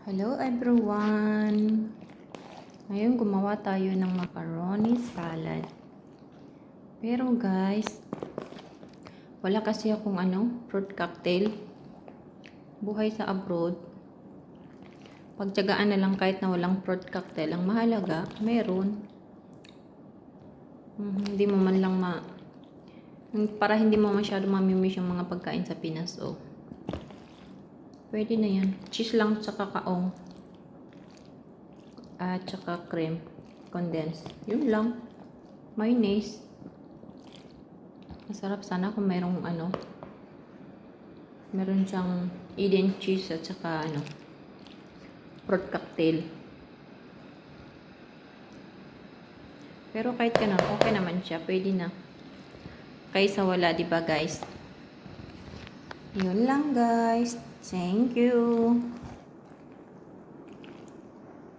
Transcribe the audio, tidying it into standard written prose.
Hello everyone! Ngayon gumawa tayo ng macaroni salad. Pero guys, wala kasi akong fruit cocktail. Buhay sa abroad. Pagtiyagaan na lang kahit na walang fruit cocktail. Ang mahalaga, meron. Hindi mo man lang para hindi mo masyado mamimiss yung mga pagkain sa Pinas. Oh. Pwede na yan. Cheese lang tsaka kaong. At tsaka cream. Condensed. Yun lang. Mayonnaise. Masarap sana kung mayroong meron siyang Eden cheese at tsaka fruit cocktail. Pero kahit ganun, okay naman siya. Pwede na. Kaysa wala, diba guys? Yun lang guys. Thank you.